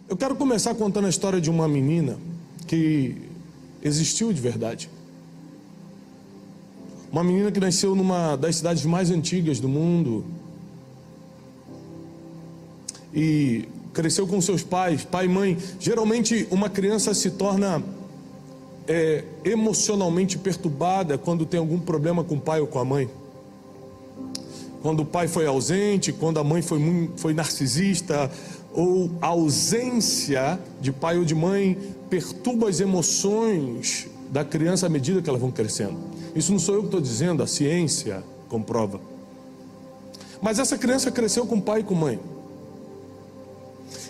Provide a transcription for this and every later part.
Eu quero começar contando a história de uma menina que existiu de verdade. Uma menina que nasceu numa das cidades mais antigas do mundo e cresceu com seus pais, pai e mãe. Geralmente uma criança se torna emocionalmente perturbada quando tem algum problema com o pai ou com a mãe. Quando o pai foi ausente, quando a mãe foi narcisista, ou a ausência de pai ou de mãe perturba as emoções da criança à medida que elas vão crescendo. Isso não sou eu que estou dizendo, a ciência comprova. Mas essa criança cresceu com pai e com mãe.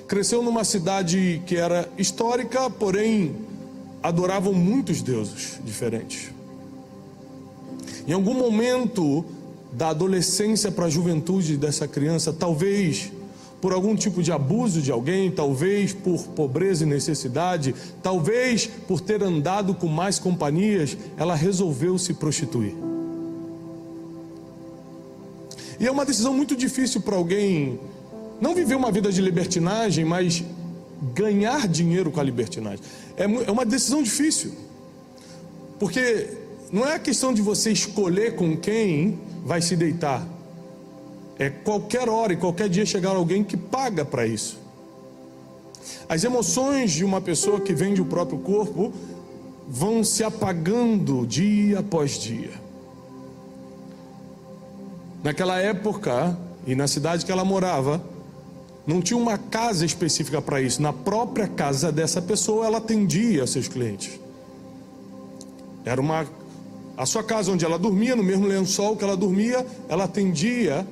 Cresceu numa cidade que era histórica, porém adoravam muitos deuses diferentes. Em algum momento da adolescência para a juventude dessa criança, talvez por algum tipo de abuso de alguém, talvez por pobreza e necessidade, talvez por ter andado com mais companhias, ela resolveu se prostituir. E é uma decisão muito difícil para alguém não viver uma vida de libertinagem, mas ganhar dinheiro com a libertinagem. É uma decisão difícil, porque não é a questão de você escolher com quem vai se deitar. É qualquer hora e qualquer dia chegar alguém que paga para isso. As emoções de uma pessoa que vende o próprio corpo vão se apagando dia após dia. Naquela época, e na cidade que ela morava, não tinha uma casa específica para isso. Na própria casa dessa pessoa, ela atendia seus clientes. Era a sua casa onde ela dormia, no mesmo lençol que ela dormia, ela atendia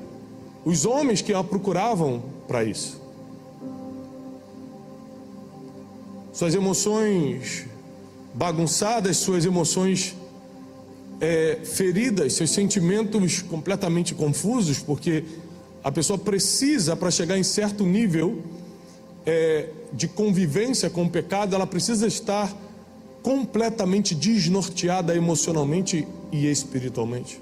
os homens que a procuravam para isso. Suas emoções bagunçadas, suas emoções feridas, seus sentimentos completamente confusos, porque a pessoa precisa, para chegar em certo nível de convivência com o pecado, ela precisa estar completamente desnorteada emocionalmente e espiritualmente.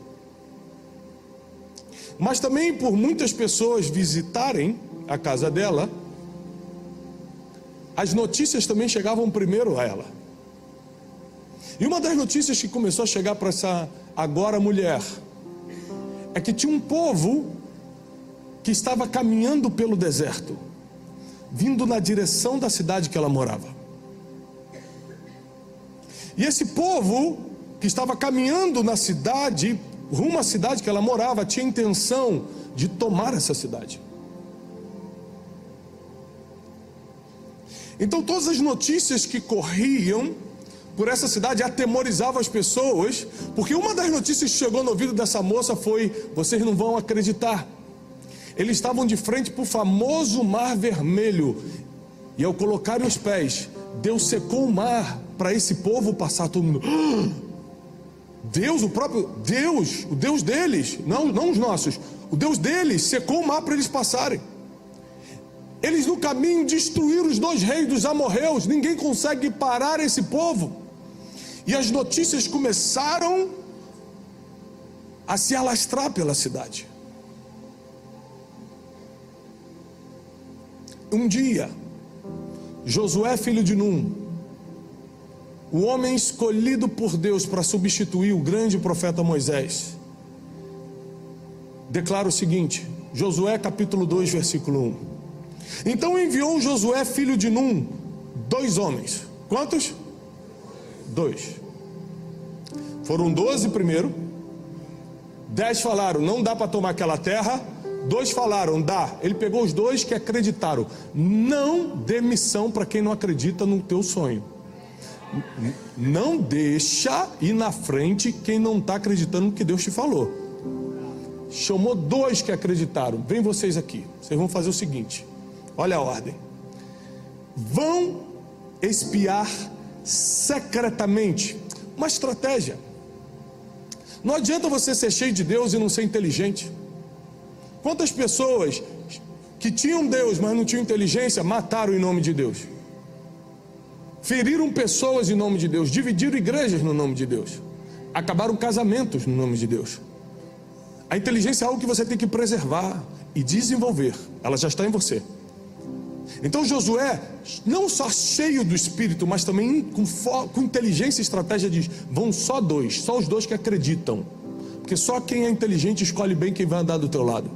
Mas também por muitas pessoas visitarem a casa dela, as notícias também chegavam primeiro a ela. E uma das notícias que começou a chegar para essa agora mulher é que tinha um povo que estava caminhando pelo deserto, vindo na direção da cidade que ela morava. E esse povo que estava caminhando na cidade, rumo à cidade que ela morava, tinha intenção de tomar essa cidade. Então todas as notícias que corriam por essa cidade atemorizavam as pessoas, porque uma das notícias que chegou no ouvido dessa moça foi: vocês não vão acreditar, eles estavam de frente para o famoso Mar Vermelho, e ao colocarem os pés, Deus secou o mar para esse povo passar. Todo mundo: Deus, o próprio Deus, o Deus deles, não os nossos, o Deus deles secou o mar para eles passarem. Eles no caminho destruíram os 2 reis dos amorreus, ninguém consegue parar esse povo. E as notícias começaram a se alastrar pela cidade. Um dia, Josué, filho de Num, o homem escolhido por Deus para substituir o grande profeta Moisés, declara o seguinte, Josué capítulo 2, versículo 1. Então enviou Josué, filho de Num, 2 homens. Quantos? 2. Foram 12 primeiro. 10 falaram: não dá para tomar aquela terra. 2 falaram: dá. Ele pegou os 2 que acreditaram. Não dê missão para quem não acredita no teu sonho. Não deixa ir na frente quem não está acreditando no que Deus te falou. Chamou 2 que acreditaram. Vem vocês aqui. Vocês vão fazer o seguinte. Olha a ordem. Vão espiar secretamente. Uma estratégia. Não adianta você ser cheio de Deus e não ser inteligente. Quantas pessoas que tinham Deus, mas não tinham inteligência, mataram em nome de Deus? Feriram pessoas em nome de Deus, dividiram igrejas no nome de Deus, acabaram casamentos no nome de Deus. A inteligência é algo que você tem que preservar e desenvolver. Ela já está em você. Então Josué, não só cheio do Espírito, mas também com inteligência e estratégia, diz: vão só dois, só os dois que acreditam, porque só quem é inteligente escolhe bem quem vai andar do teu lado.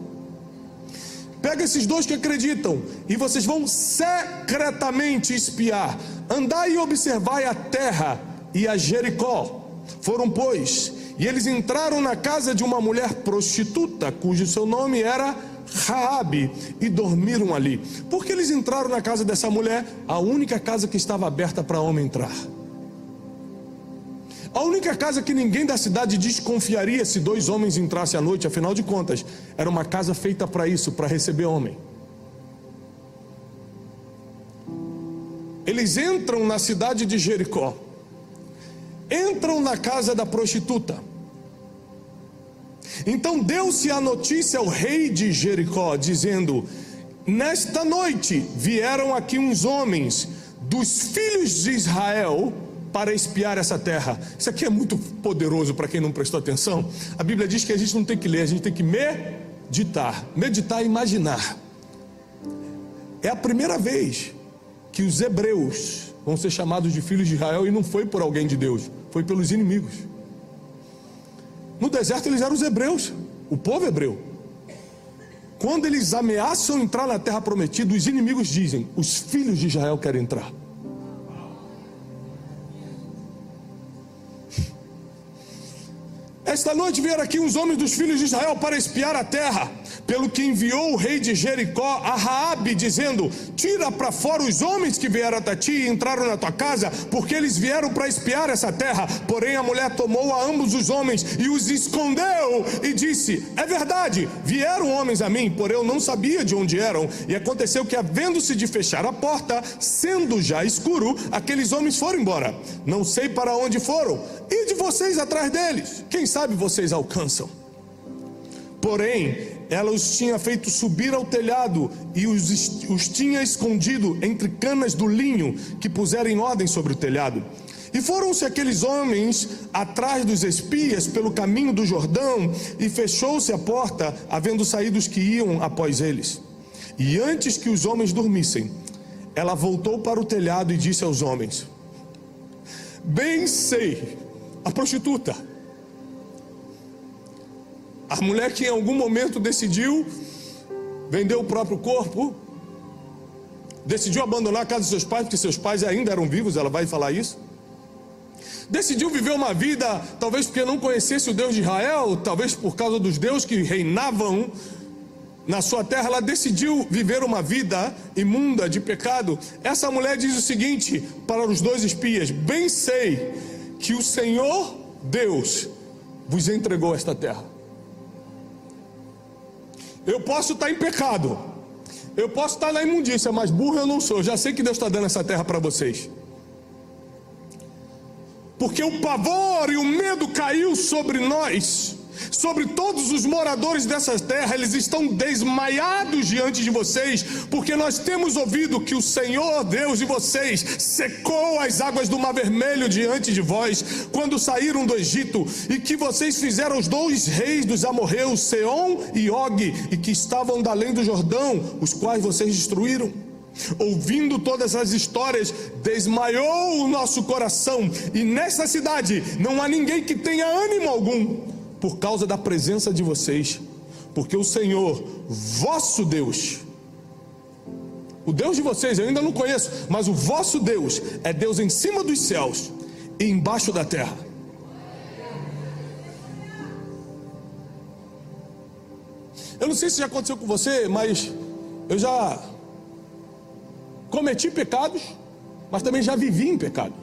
Pega esses dois que acreditam e vocês vão secretamente espiar, andai e observai a terra e a Jericó. Foram, pois, e eles entraram na casa de uma mulher prostituta, cujo seu nome era Raabe, e dormiram ali. Por que eles entraram na casa dessa mulher? A única casa que estava aberta para homem entrar. A única casa que ninguém da cidade desconfiaria se dois homens entrassem à noite. Afinal de contas, era uma casa feita para isso, para receber homem. Eles entram na cidade de Jericó, entram na casa da prostituta. Então deu-se a notícia ao rei de Jericó, dizendo: nesta noite vieram aqui uns homens dos filhos de Israel para espiar essa terra. Isso aqui é muito poderoso para quem não prestou atenção. A Bíblia diz que a gente não tem que ler, a gente tem que meditar. Meditar e imaginar. É a primeira vez que os hebreus vão ser chamados de filhos de Israel, e não foi por alguém de Deus, foi pelos inimigos. No deserto eles eram os hebreus, o povo hebreu. Quando eles ameaçam entrar na terra prometida, os inimigos dizem: os filhos de Israel querem entrar. Esta noite vieram aqui uns homens dos filhos de Israel para espiar a terra, pelo que enviou o rei de Jericó a Raabe, dizendo: tira para fora os homens que vieram até ti e entraram na tua casa, porque eles vieram para espiar essa terra. Porém a mulher tomou a ambos os homens e os escondeu, e disse: é verdade, vieram homens a mim, porém eu não sabia de onde eram. E aconteceu que, havendo-se de fechar a porta, sendo já escuro, aqueles homens foram embora. Não sei para onde foram, e de vocês atrás deles, quem sabe vocês alcançam. Porém ela os tinha feito subir ao telhado e os tinha escondido entre canas do linho que puseram em ordem sobre o telhado. E foram-se aqueles homens atrás dos espias pelo caminho do Jordão, e fechou-se a porta, havendo saído os que iam após eles. E antes que os homens dormissem, ela voltou para o telhado e disse aos homens: bem sei, a prostituta, a mulher que em algum momento decidiu vender o próprio corpo, decidiu abandonar a casa de seus pais, porque seus pais ainda eram vivos, ela vai falar isso. Decidiu viver uma vida, talvez porque não conhecesse o Deus de Israel, talvez por causa dos deuses que reinavam na sua terra, ela decidiu viver uma vida imunda de pecado. Essa mulher diz o seguinte para os dois espias: bem sei que o Senhor Deus vos entregou esta terra. Eu posso estar em pecado, eu posso estar na imundícia, mas burro eu não sou. Já sei que Deus está dando essa terra para vocês, porque o pavor e o medo caiu sobre nós, sobre todos os moradores dessa terra. Eles estão desmaiados diante de vocês, porque nós temos ouvido que o Senhor Deus de vocês secou as águas do Mar Vermelho diante de vós, quando saíram do Egito, e que vocês fizeram os dois reis dos amorreus, Seom e Og, e que estavam da além do Jordão, os quais vocês destruíram. Ouvindo todas as histórias, desmaiou o nosso coração, e nessa cidade não há ninguém que tenha ânimo algum, por causa da presença de vocês, porque o Senhor, vosso Deus, o Deus de vocês eu ainda não conheço, mas o vosso Deus é Deus em cima dos céus e embaixo da terra. Eu não sei se já aconteceu com você, mas eu já cometi pecados, mas também já vivi em pecado.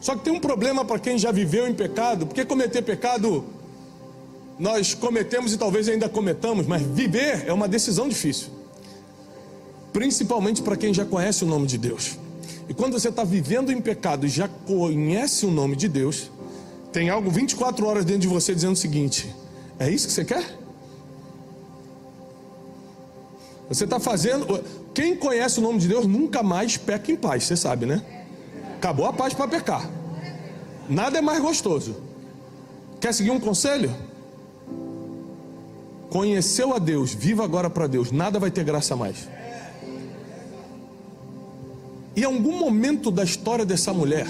Só que tem um problema para quem já viveu em pecado, porque cometer pecado nós cometemos e talvez ainda cometamos, mas viver é uma decisão difícil, principalmente para quem já conhece o nome de Deus. E quando você está vivendo em pecado e já conhece o nome de Deus, tem algo 24 horas dentro de você dizendo o seguinte: é isso que você quer? Você está fazendo... Quem conhece o nome de Deus nunca mais peca em paz, você sabe, né? Acabou a paz para pecar. Nada é mais gostoso. Quer seguir um conselho? Conheceu a Deus, viva agora para Deus. Nada vai ter graça mais. E em algum momento da história dessa mulher,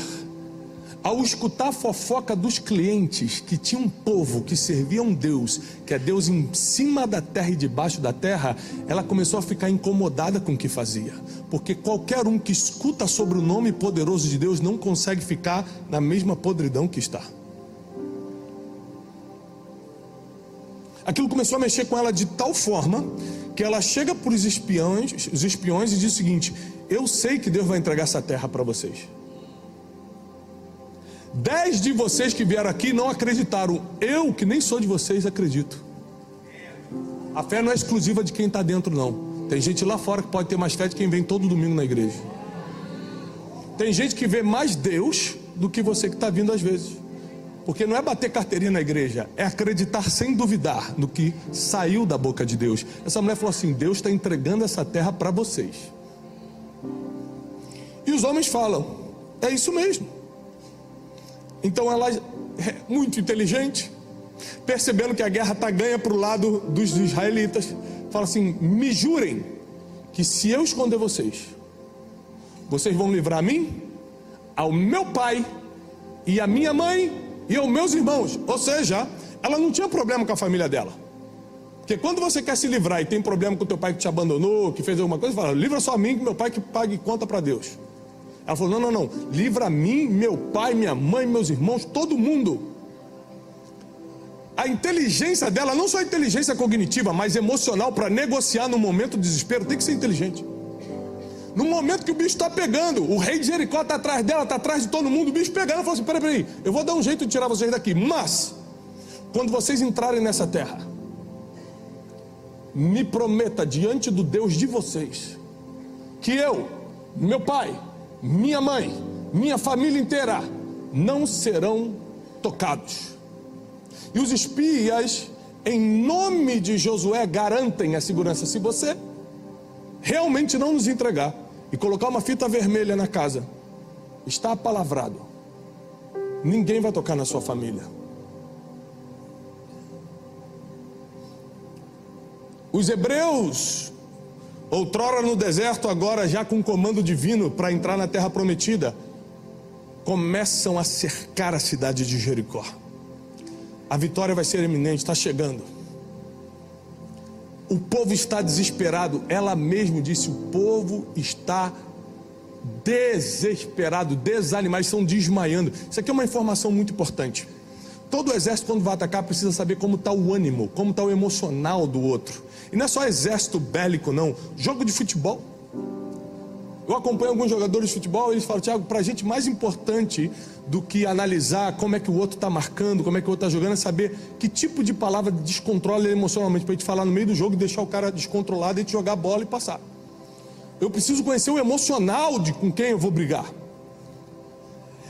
ao escutar a fofoca dos clientes que tinha um povo que servia a um Deus, que é Deus em cima da terra e debaixo da terra, ela começou a ficar incomodada com o que fazia. Porque qualquer um que escuta sobre o nome poderoso de Deus não consegue ficar na mesma podridão que está. Aquilo começou a mexer com ela de tal forma que ela chega para os espiões e diz o seguinte: eu sei que Deus vai entregar essa terra para vocês. 10 de vocês que vieram aqui não acreditaram. Eu, que nem sou de vocês, acredito. A fé não é exclusiva de quem está dentro, não. Tem gente lá fora que pode ter mais fé de quem vem todo domingo na igreja. Tem gente que vê mais Deus do que você que está vindo às vezes. Porque não é bater carteirinha na igreja, é acreditar sem duvidar no que saiu da boca de Deus. Essa mulher falou assim: Deus está entregando essa terra para vocês. E os homens falam: é isso mesmo. Então ela é muito inteligente, percebendo que a guerra está ganha para o lado dos israelitas, fala assim: me jurem que se eu esconder vocês, vocês vão livrar a mim, ao meu pai e a minha mãe e aos meus irmãos. Ou seja, ela não tinha problema com a família dela. Porque quando você quer se livrar e tem problema com o teu pai que te abandonou, que fez alguma coisa, fala: livra só a mim, que meu pai que pague conta para Deus. Ela falou: não, livra a mim, meu pai, minha mãe, meus irmãos, todo mundo. A inteligência dela, não só a inteligência cognitiva, mas emocional, para negociar no momento de desespero, tem que ser inteligente. No momento que o bicho está pegando, o rei de Jericó está atrás dela, está atrás de todo mundo, o bicho pegando, ela falou assim: peraí, eu vou dar um jeito de tirar vocês daqui, mas quando vocês entrarem nessa terra, me prometa diante do Deus de vocês que eu, meu pai, minha mãe, minha família inteira não serão tocados. E os espias, em nome de Josué, garantem a segurança. Se você realmente não nos entregar e colocar uma fita vermelha na casa, está apalavrado, ninguém vai tocar na sua família. Os hebreus, outrora no deserto, agora já com comando divino para entrar na terra prometida, começam a cercar a cidade de Jericó. A vitória vai ser iminente, está chegando. O povo está desesperado. Ela mesma disse: o povo está desesperado, desanimado, estão desmaiando. Isso aqui é uma informação muito importante. Todo exército, quando vai atacar, precisa saber como está o ânimo, como está o emocional do outro. E não é só exército bélico, não. Jogo de futebol. Eu acompanho alguns jogadores de futebol, eles falam: Tiago, para a gente mais importante do que analisar como é que o outro está marcando, como é que o outro está jogando, é saber que tipo de palavra descontrola ele emocionalmente, para a gente falar no meio do jogo e deixar o cara descontrolado, e a gente jogar a bola e passar. Eu preciso conhecer o emocional de com quem eu vou brigar.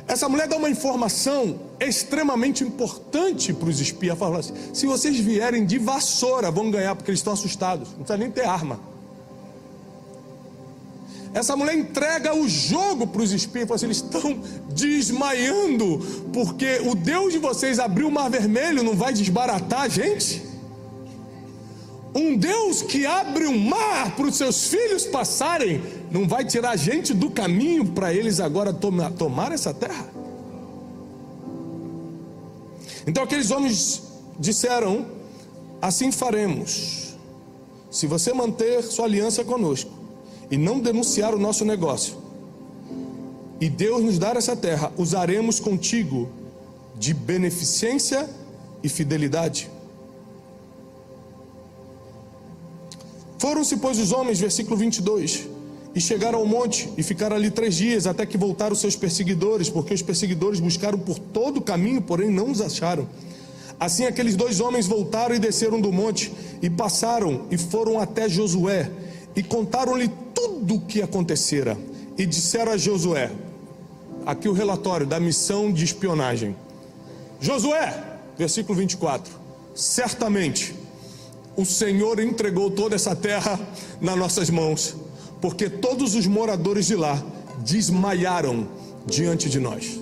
Essa mulher dá uma informação extremamente importante para os espias. Fala assim: se vocês vierem de vassoura, vão ganhar, porque eles estão assustados, não precisa nem ter arma. Essa mulher entrega o jogo para os espias, fala assim: eles estão desmaiando, porque o Deus de vocês abriu o mar vermelho, não vai desbaratar a gente? Um Deus que abre um mar para os seus filhos passarem, não vai tirar a gente do caminho para eles agora tomar essa terra? Então aqueles homens disseram: assim faremos, se você manter sua aliança conosco e não denunciar o nosso negócio, e Deus nos dar essa terra, usaremos contigo de beneficência e fidelidade. Foram-se, pois, os homens, versículo 22, e chegaram ao monte, e ficaram ali 3 dias, até que voltaram os seus perseguidores, porque os perseguidores buscaram por todo o caminho, porém não os acharam. Assim aqueles 2 homens voltaram e desceram do monte, e passaram, e foram até Josué, e contaram-lhe tudo o que acontecera, e disseram a Josué, aqui o relatório da missão de espionagem: Josué, versículo 24, certamente o Senhor entregou toda essa terra nas nossas mãos, porque todos os moradores de lá desmaiaram diante de nós.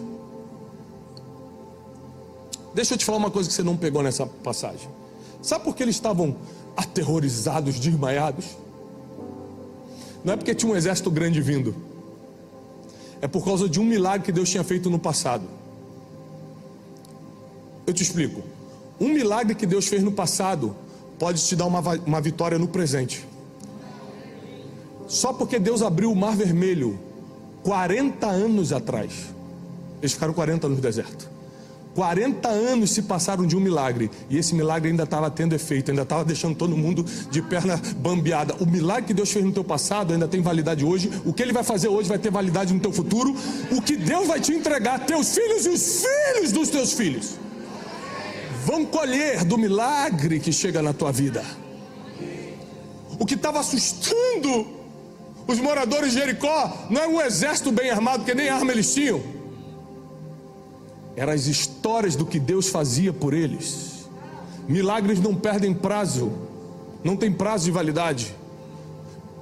Deixa eu te falar uma coisa que você não pegou nessa passagem. Sabe por que eles estavam aterrorizados, desmaiados? Não é porque tinha um exército grande vindo. é por causa de um milagre que Deus tinha feito no passado. Eu te explico. Um milagre que Deus fez no passado pode te dar uma vitória no presente. Só porque Deus abriu o Mar Vermelho 40 anos atrás. Eles ficaram 40 anos no deserto. 40 anos se passaram de um milagre, e esse milagre ainda estava tendo efeito, ainda estava deixando todo mundo de perna bambeada. O milagre que Deus fez no teu passado ainda tem validade hoje. O que Ele vai fazer hoje vai ter validade no teu futuro. O que Deus vai te entregar, teus filhos e os filhos dos teus filhos vão colher do milagre que chega na tua vida. O que estava assustando os moradores de Jericó não era um exército bem armado, porque nem arma eles tinham. Eram as histórias do que Deus fazia por eles. Milagres não perdem prazo, não tem prazo de validade.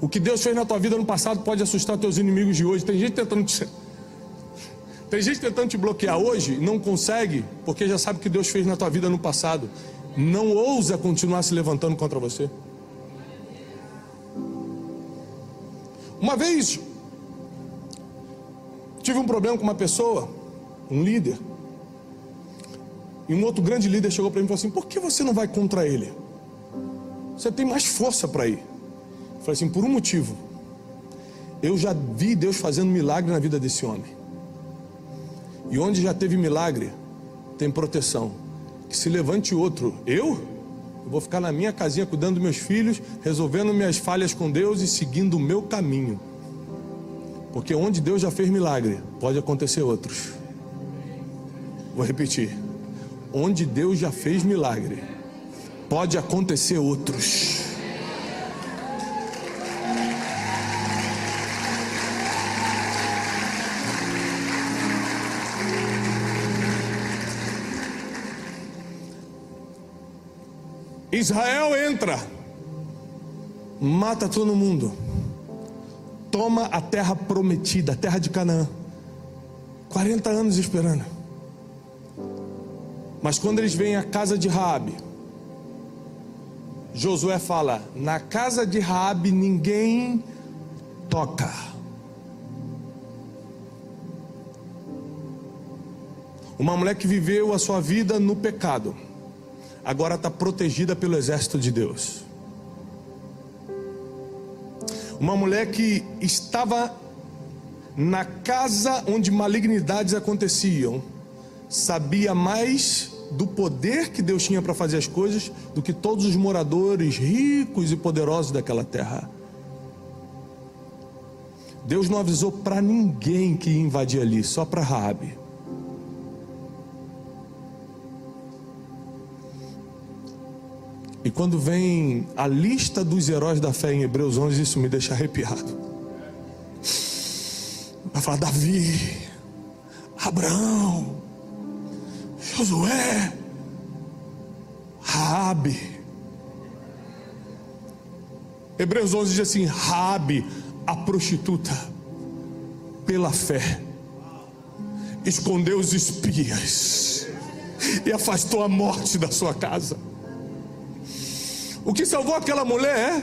O que Deus fez na tua vida no passado pode assustar teus inimigos de hoje. Tem gente tentando te bloquear hoje e não consegue, porque já sabe o que Deus fez na tua vida no passado. Não ousa continuar se levantando contra você. Uma vez tive um problema com uma pessoa, um líder, e um outro grande líder chegou para mim e falou assim: por que você não vai contra ele? Você tem mais força para ir. Eu falei assim: por um motivo. Eu já vi Deus fazendo milagre na vida desse homem. E onde já teve milagre, tem proteção. Que se levante outro, eu vou ficar na minha casinha cuidando dos meus filhos, resolvendo minhas falhas com Deus e seguindo o meu caminho. Porque onde Deus já fez milagre, pode acontecer outros. Vou repetir. Onde Deus já fez milagre, pode acontecer outros. Israel entra, mata todo mundo, toma a terra prometida, a terra de Canaã. 40 anos esperando. Mas quando eles vêm à casa de Raabe, Josué fala: na casa de Raabe ninguém toca. Uma mulher que viveu a sua vida no pecado, agora está protegida pelo exército de Deus. Uma mulher que estava na casa onde malignidades aconteciam, sabia mais do poder que Deus tinha para fazer as coisas do que todos os moradores ricos e poderosos daquela terra. Deus não avisou para ninguém que ia invadir ali, só para Raabe. E quando vem a lista dos heróis da fé em Hebreus 11, isso me deixa arrepiado. Vai falar Davi, Abraão, Josué, Raabe. Hebreus 11 diz assim: Raabe, a prostituta, pela fé escondeu os espias e afastou a morte da sua casa. O que salvou aquela mulher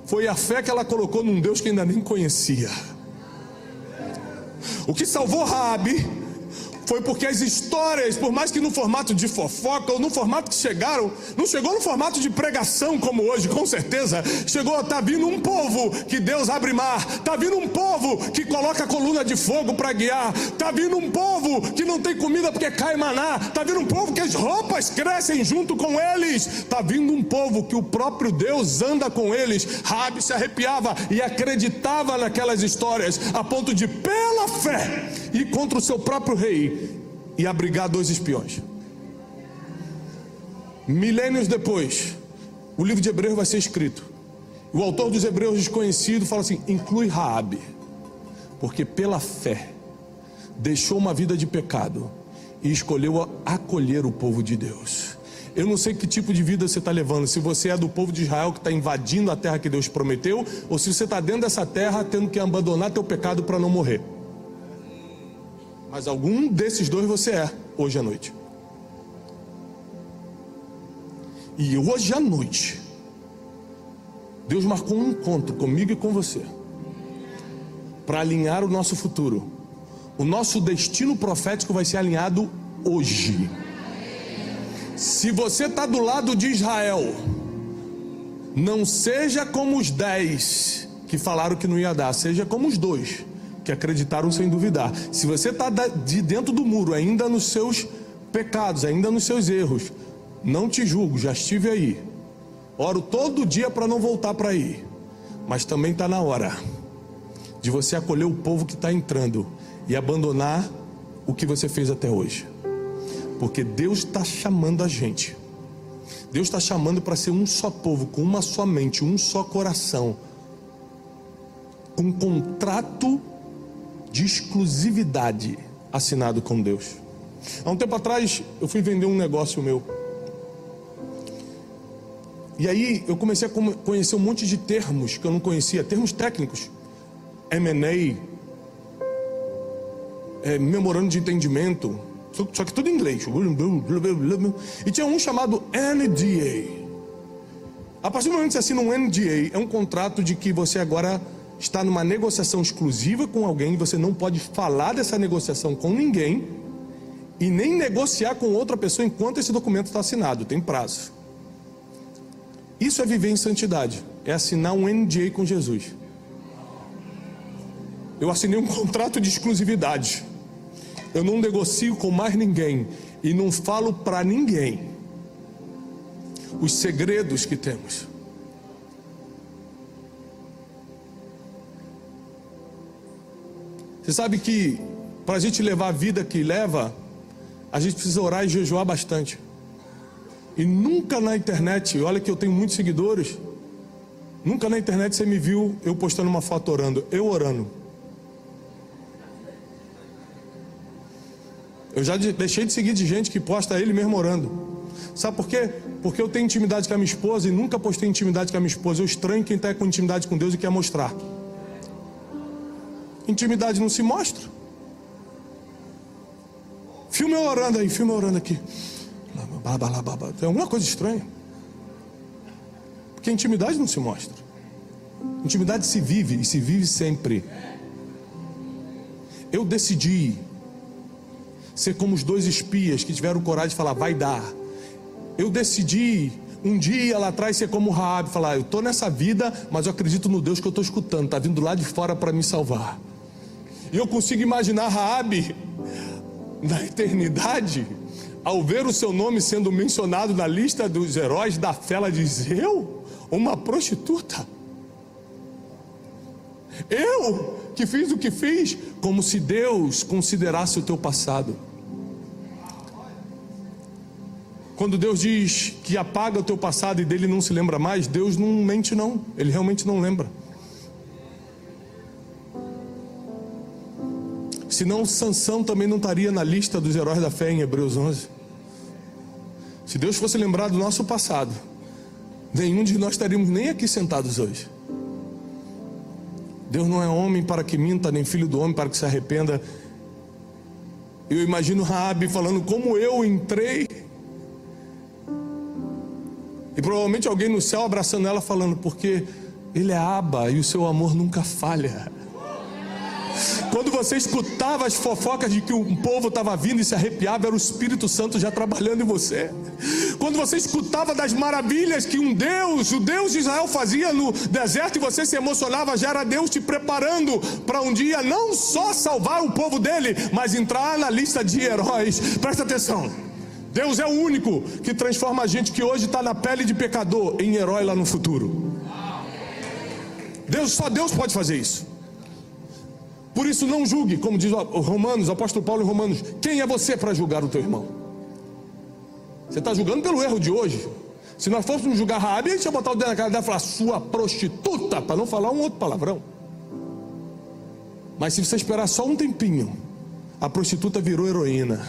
foi a fé que ela colocou num Deus que ainda nem conhecia. O que salvou Raabe foi porque as histórias, por mais que no formato de fofoca ou no formato que chegaram, não chegou no formato de pregação como hoje, com certeza. Chegou, tá vindo um povo que Deus abre mar, tá vindo um povo que coloca a coluna de fogo para guiar, tá vindo um povo que não tem comida porque cai maná, tá vindo um povo que as roupas crescem junto com eles, tá vindo um povo que o próprio Deus anda com eles. Raabe se arrepiava e acreditava naquelas histórias, a ponto de, pela fé, ir contra o seu próprio rei e abrigar 2 espiões. Milênios depois, o livro de Hebreus vai ser escrito. O autor dos Hebreus, desconhecido, fala assim: inclui Raabe, porque pela fé deixou uma vida de pecado e escolheu acolher o povo de Deus. Eu não sei que tipo de vida você está levando, se você é do povo de Israel que está invadindo a terra que Deus prometeu, ou se você está dentro dessa terra tendo que abandonar teu pecado para não morrer. Mas algum desses dois você é, hoje à noite. E hoje à noite, Deus marcou um encontro comigo e com você, para alinhar o nosso futuro, O nosso destino profético vai ser alinhado hoje. Se você está do lado de Israel, não seja como os 10 que falaram que não ia dar, seja como os 2 que acreditaram sem duvidar. Se você está de dentro do muro, ainda nos seus pecados, ainda nos seus erros, não te julgo, já estive aí. Oro todo dia para não voltar para aí. Mas também está na hora de você acolher o povo que está entrando e abandonar o que você fez até hoje. Porque Deus está chamando a gente. Deus está chamando para ser um só povo, com uma só mente, um só coração, com um contrato de exclusividade assinado com Deus. Há um tempo atrás eu fui vender um negócio meu. E aí eu comecei a conhecer um monte de termos que eu não conhecia, termos técnicos. M&A, memorando de entendimento, só que tudo em inglês. E tinha um chamado NDA. A partir do momento que você assina um NDA, é um contrato de que você agora está numa negociação exclusiva com alguém, você não pode falar dessa negociação com ninguém e nem negociar com outra pessoa enquanto esse documento está assinado, tem prazo. Isso é viver em santidade, é assinar um NDA com Jesus. Eu assinei um contrato de exclusividade. Eu não negocio com mais ninguém e não falo para ninguém os segredos que temos. Você sabe que para a gente levar a vida que leva, a gente precisa orar e jejuar bastante. E nunca na internet, olha que eu tenho muitos seguidores, nunca na internet você me viu eu postando uma foto orando, eu orando. Eu já deixei de seguir de gente que posta ele mesmo orando. Sabe por quê? Porque eu tenho intimidade com a minha esposa e nunca postei intimidade com a minha esposa. Eu estranho quem está com intimidade com Deus e quer mostrar. Intimidade não se mostra. Filme eu orando aí, filme eu orando aqui. Tem alguma coisa estranha. Porque intimidade não se mostra. Intimidade se vive e se vive sempre. Eu decidi ser como os 2 espias que tiveram coragem de falar, vai dar. Eu decidi um dia lá atrás ser como Raabe, falar, eu estou nessa vida, mas eu acredito no Deus que eu estou escutando, está vindo lá de fora para me salvar. E eu consigo imaginar Raabe na eternidade, ao ver o seu nome sendo mencionado na lista dos heróis da fé, ela diz, eu? Uma prostituta? Eu que fiz o que fiz? Como se Deus considerasse o teu passado. Quando Deus diz que apaga o teu passado e dele não se lembra mais, Deus não mente não, Ele realmente não lembra. Senão Sansão também não estaria na lista dos heróis da fé em Hebreus 11. Se Deus fosse lembrar do nosso passado, nenhum de nós estaríamos nem aqui sentados hoje. Deus não é homem para que minta, nem filho do homem para que se arrependa. Eu imagino Raabe falando como eu entrei, e provavelmente alguém no céu abraçando ela falando, porque Ele é Abba e o seu amor nunca falha. Quando você escutava as fofocas de que um povo estava vindo e se arrepiava, era o Espírito Santo já trabalhando em você. Quando você escutava das maravilhas que o Deus de Israel fazia no deserto, e você se emocionava, já era Deus te preparando para um dia não só salvar o povo dele, mas entrar na lista de heróis. Presta atenção, Deus é o único que transforma a gente que hoje está na pele de pecador em herói lá no futuro. Só Deus pode fazer isso. Por isso não julgue, como diz o apóstolo Paulo em Romanos, quem é você para julgar o teu irmão? Você está julgando pelo erro de hoje. Se nós fôssemos julgar Raabe, a gente ia botar o dedo na cara dela e falar, sua prostituta, para não falar um outro palavrão. Mas se você esperar só um tempinho, a prostituta virou heroína.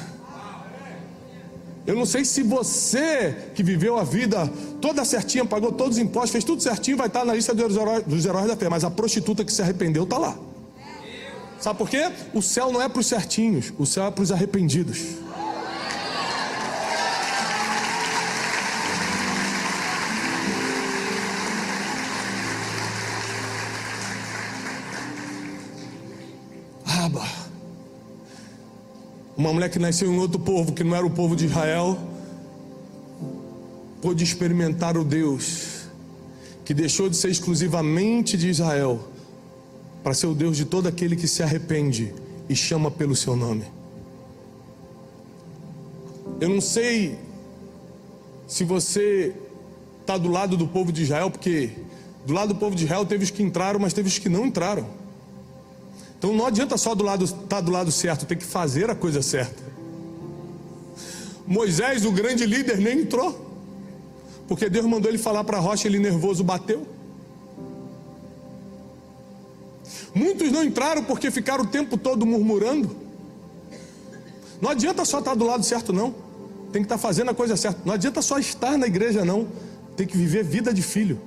Eu não sei se você que viveu a vida toda certinha, pagou todos os impostos, fez tudo certinho, vai estar na lista dos heróis da fé, mas a prostituta que se arrependeu está lá. Sabe por quê? O céu não é para os certinhos, o céu é para os arrependidos. Abba, Uma mulher que nasceu em outro povo, que não era o povo de Israel, pôde experimentar o Deus que deixou de ser exclusivamente de Israel para ser o Deus de todo aquele que se arrepende e chama pelo seu nome. Eu não sei se você está do lado do povo de Israel, porque do lado do povo de Israel teve os que entraram, mas teve os que não entraram. Então não adianta só estar do lado certo, tem que fazer a coisa certa. Moisés, o grande líder, nem entrou, porque Deus mandou ele falar para a rocha, ele nervoso bateu. Muitos não entraram porque ficaram o tempo todo murmurando. Não adianta só estar do lado certo, não. Tem que estar fazendo a coisa certa. Não adianta só estar na igreja, não. Tem que viver vida de filho.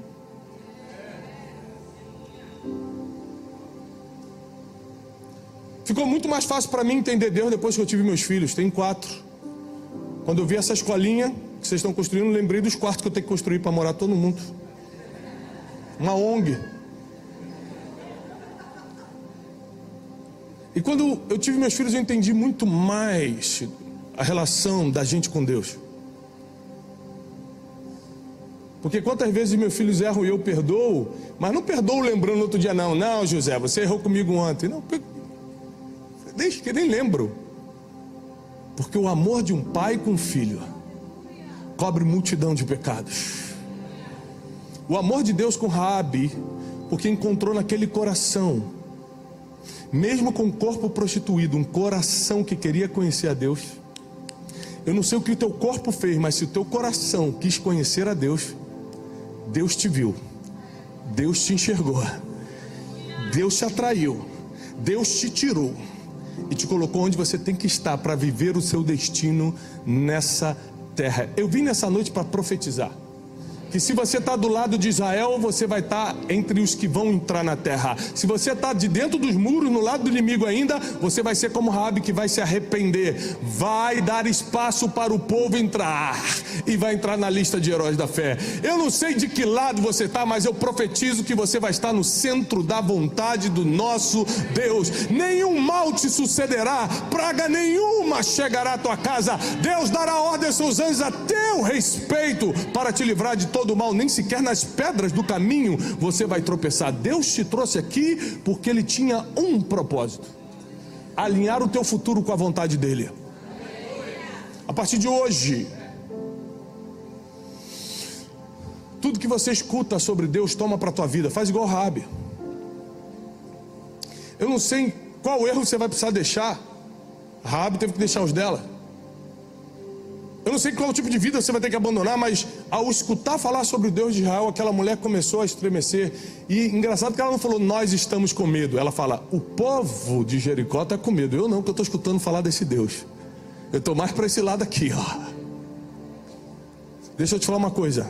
Ficou muito mais fácil para mim entender Deus depois que eu tive meus filhos. Tenho 4. Quando eu vi essa escolinha que vocês estão construindo, lembrei dos quartos que eu tenho que construir para morar todo mundo. Uma ONG. E quando eu tive meus filhos, eu entendi muito mais a relação da gente com Deus. Porque quantas vezes meus filhos erram e eu perdoo, mas não perdoo lembrando no outro dia, não. Não, José, você errou comigo ontem. Não, que nem lembro. Porque o amor de um pai com um filho cobre multidão de pecados. O amor de Deus com Raabe, porque encontrou naquele coração, mesmo com o corpo prostituído, um coração que queria conhecer a Deus. Eu não sei o que o teu corpo fez, mas se o teu coração quis conhecer a Deus, Deus te viu, Deus te enxergou, Deus te atraiu, Deus te tirou e te colocou onde você tem que estar para viver o seu destino nessa terra. Eu vim nessa noite para profetizar que se você está do lado de Israel, você vai estar entre os que vão entrar na terra. Se você está de dentro dos muros, no lado do inimigo ainda, você vai ser como Raabe, que vai se arrepender, vai dar espaço para o povo entrar e vai entrar na lista de heróis da fé. Eu não sei de que lado você está, mas eu profetizo que você vai estar no centro da vontade do nosso Deus. Nenhum mal te sucederá, praga nenhuma chegará à tua casa. Deus dará ordem aos seus anjos a teu respeito para te livrar de todo do mal, nem sequer nas pedras do caminho você vai tropeçar. Deus te trouxe aqui porque Ele tinha um propósito: alinhar o teu futuro com a vontade dEle. A partir de hoje, tudo que você escuta sobre Deus, toma para a tua vida, faz igual Raabe. Eu não sei qual erro você vai precisar deixar. Raabe teve que deixar os dela. Eu não sei qual tipo de vida você vai ter que abandonar, mas ao escutar falar sobre o Deus de Israel, aquela mulher começou a estremecer. E engraçado que ela não falou, nós estamos com medo. Ela fala, o povo de Jericó está com medo. Eu não, porque eu estou escutando falar desse Deus. Eu estou mais para esse lado aqui, ó. Deixa eu te falar uma coisa.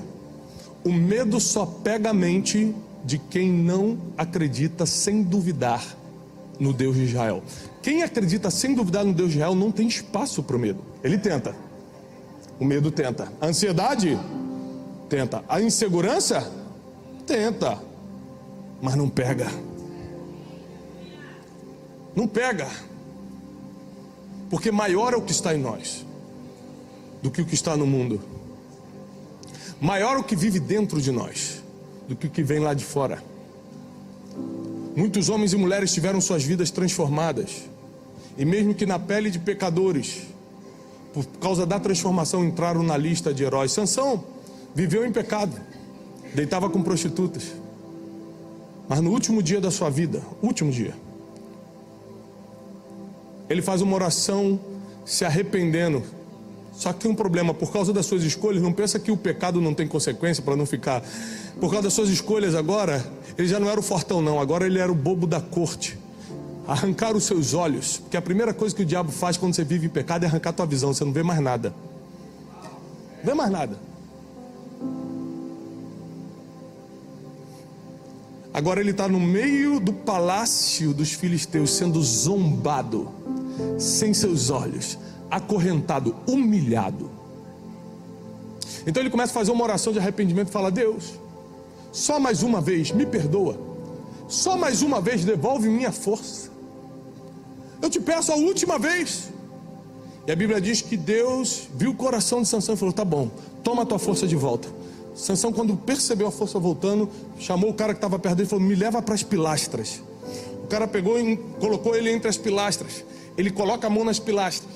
O medo só pega a mente de quem não acredita sem duvidar no Deus de Israel. Quem acredita sem duvidar no Deus de Israel não tem espaço para o medo. Ele tenta. O medo tenta. A ansiedade? Tenta. A insegurança? Tenta. Mas não pega. Não pega. Porque maior é o que está em nós do que o que está no mundo. Maior é o que vive dentro de nós do que o que vem lá de fora. Muitos homens e mulheres tiveram suas vidas transformadas. E mesmo que na pele de pecadores, por causa da transformação, entraram na lista de heróis. Sansão viveu em pecado, deitava com prostitutas, mas no último dia da sua vida, último dia, ele faz uma oração se arrependendo. Só que tem um problema, por causa das suas escolhas. Não pensa que o pecado não tem consequência, para não ficar. Por causa das suas escolhas agora, ele já não era o fortão não, agora ele era o bobo da corte. Arrancar os seus olhos, porque a primeira coisa que o diabo faz quando você vive em pecado é arrancar a tua visão, você não vê mais nada. Não vê mais nada. Agora ele está no meio do palácio dos filisteus, sendo zombado, sem seus olhos, acorrentado, humilhado. Então ele começa a fazer uma oração de arrependimento e fala, Deus, só mais uma vez me perdoa, só mais uma vez devolve minha força. Eu te peço a última vez, E a Bíblia diz que Deus viu o coração de Sansão e falou: tá bom, toma a tua força de volta. Sansão, quando percebeu a força voltando, chamou o cara que estava perto dele e falou: me leva para as pilastras. O cara pegou e colocou ele entre as pilastras. Ele coloca a mão nas pilastras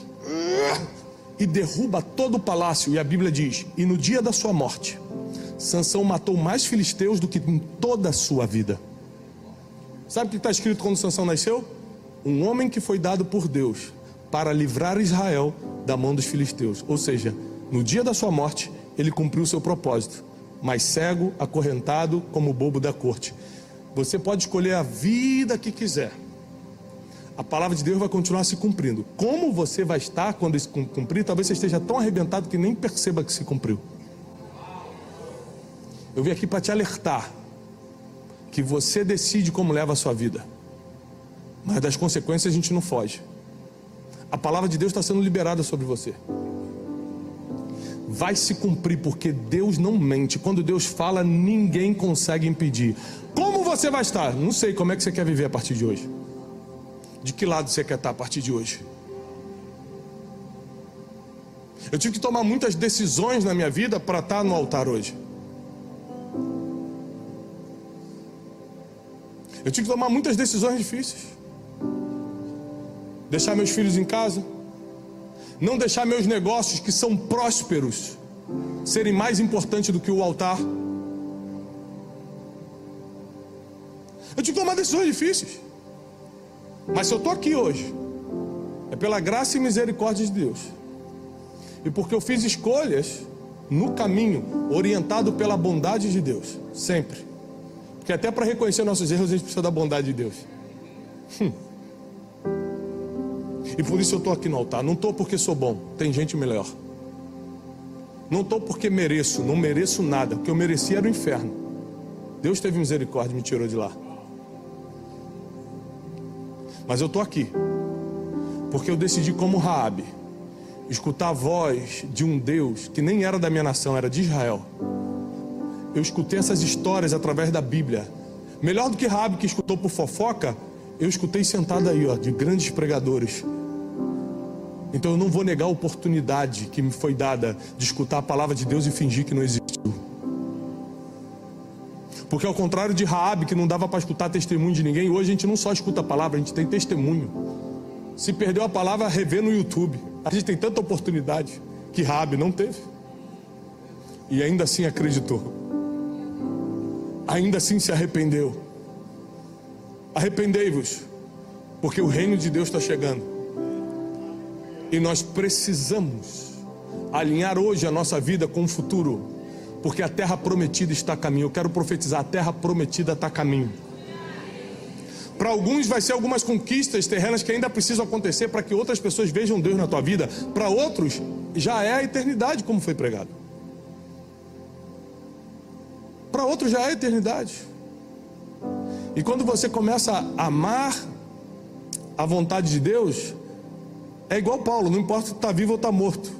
e derruba todo o palácio. E a Bíblia diz: e no dia da sua morte, Sansão matou mais filisteus do que em toda a sua vida. Sabe o que está escrito quando Sansão nasceu? Um homem que foi dado por Deus para livrar Israel da mão dos filisteus. Ou seja, no dia da sua morte, ele cumpriu o seu propósito, mas cego, acorrentado, como bobo da corte. Você pode escolher a vida que quiser. A palavra de Deus vai continuar se cumprindo. Como você vai estar quando isso cumprir? Talvez você esteja tão arrebentado que nem perceba que se cumpriu. Eu vim aqui para te alertar que você decide como leva a sua vida, mas das consequências a gente não foge. A palavra de Deus está sendo liberada sobre você. Vai se cumprir, porque Deus não mente. Quando Deus fala, ninguém consegue impedir. Como você vai estar? Não sei. Como é que você quer viver a partir de hoje? De que lado você quer estar a partir de hoje? Eu tive que tomar muitas decisões na minha vida para estar no altar hoje. Eu tive que tomar muitas decisões difíceis. Deixar meus filhos em casa, não deixar meus negócios que são prósperos serem mais importantes do que o altar. Eu tive que tomar decisões difíceis. Mas se eu estou aqui hoje, é pela graça e misericórdia de Deus. E porque eu fiz escolhas no caminho, orientado pela bondade de Deus, sempre. Porque até para reconhecer nossos erros, a gente precisa da bondade de Deus. E por isso eu estou aqui no altar. Não estou porque sou bom, tem gente melhor. Não estou porque mereço, não mereço nada. O que eu merecia era o inferno. Deus teve misericórdia e me tirou de lá. Mas eu estou aqui porque eu decidi, como Raabe, escutar a voz de um Deus que nem era da minha nação, era de Israel. Eu escutei essas histórias através da Bíblia. Melhor do que Raabe, que escutou por fofoca, eu escutei sentado aí, de grandes pregadores. Então eu não vou negar a oportunidade que me foi dada de escutar a palavra de Deus e fingir que não existiu. Porque ao contrário de Raabe, que não dava para escutar testemunho de ninguém, hoje a gente não só escuta a palavra, a gente tem testemunho. Se perdeu a palavra, revê no YouTube. A gente tem tanta oportunidade que Raabe não teve. E ainda assim acreditou. Ainda assim se arrependeu. Arrependei-vos, porque o reino de Deus está chegando. E nós precisamos alinhar hoje a nossa vida com o futuro, porque a terra prometida está a caminho. Eu quero profetizar: a terra prometida está a caminho. Para alguns vai ser algumas conquistas terrenas que ainda precisam acontecer para que outras pessoas vejam Deus na tua vida. Para outros já é a eternidade, como foi pregado. Para outros já é a eternidade. E quando você começa a amar a vontade de Deus, é igual Paulo: não importa se está vivo ou está morto.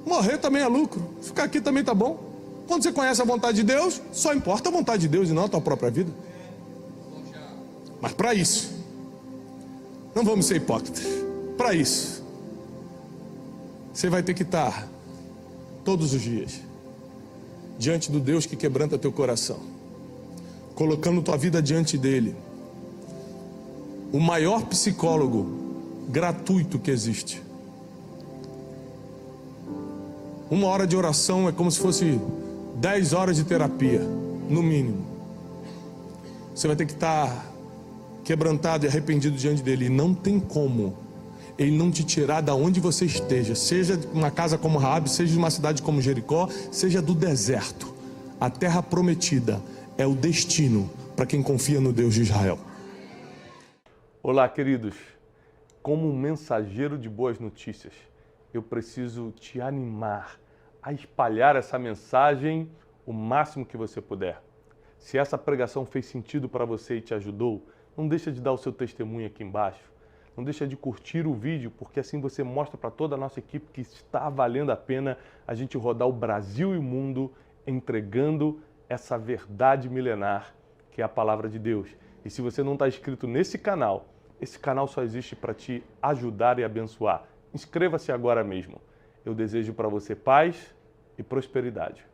Morrer também é lucro, ficar aqui também está bom. Quando você conhece a vontade de Deus, só importa a vontade de Deus e não a tua própria vida. Mas para isso, não vamos ser hipócritas. Para isso, você vai ter que estar todos os dias diante do Deus que quebranta teu coração, colocando tua vida diante dele. O maior psicólogo gratuito que existe. 1 hora de oração é como se fosse 10 horas de terapia, no mínimo. Você vai ter que estar quebrantado e arrependido diante dele. E não tem como ele não te tirar da onde você esteja, seja uma casa como Raabe, seja de uma cidade como Jericó, seja do deserto. A terra prometida é o destino para quem confia no Deus de Israel. Olá, queridos. Como um mensageiro de boas notícias, eu preciso te animar a espalhar essa mensagem o máximo que você puder. Se essa pregação fez sentido para você e te ajudou, não deixa de dar o seu testemunho aqui embaixo. Não deixa de curtir o vídeo, porque assim você mostra para toda a nossa equipe que está valendo a pena a gente rodar o Brasil e o mundo entregando essa verdade milenar que é a palavra de Deus. E se você não está inscrito nesse canal, esse canal só existe para te ajudar e abençoar. inscreva-se agora mesmo. Eu desejo para você paz e prosperidade.